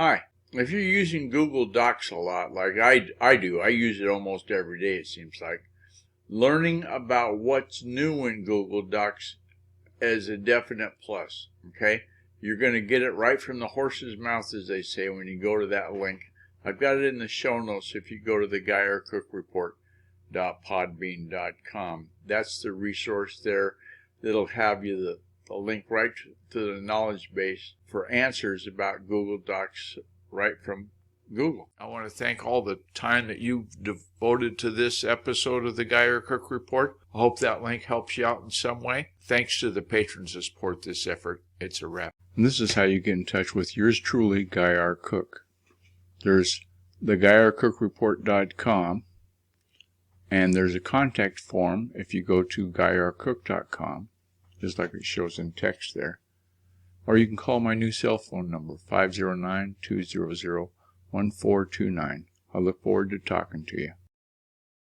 Hi. If you're using Google Docs a lot, like I do, I use it almost every day, it seems like, learning about what's new in Google Docs is a definite plus, okay? You're going to get it right from the horse's mouth, as they say, when you go to that link. I've got it in the show notes if you go to the GuyRCookReport.podbean.com. That's the resource there that'll have you the link right to the knowledge base for answers about Google Docs right from Google. I want to thank all the time that you've devoted to this episode of the Guy R. Cook Report. I hope that link helps you out in some way. Thanks to the patrons that support this effort. It's a wrap. And this is how you get in touch with yours truly, Guy R. Cook. There's the GuyRCookReport.com, and there's a contact form if you go to GuyRCook.com, just like it shows in text there. Or you can call my new cell phone number, 509-200-1429. I look forward to talking to you.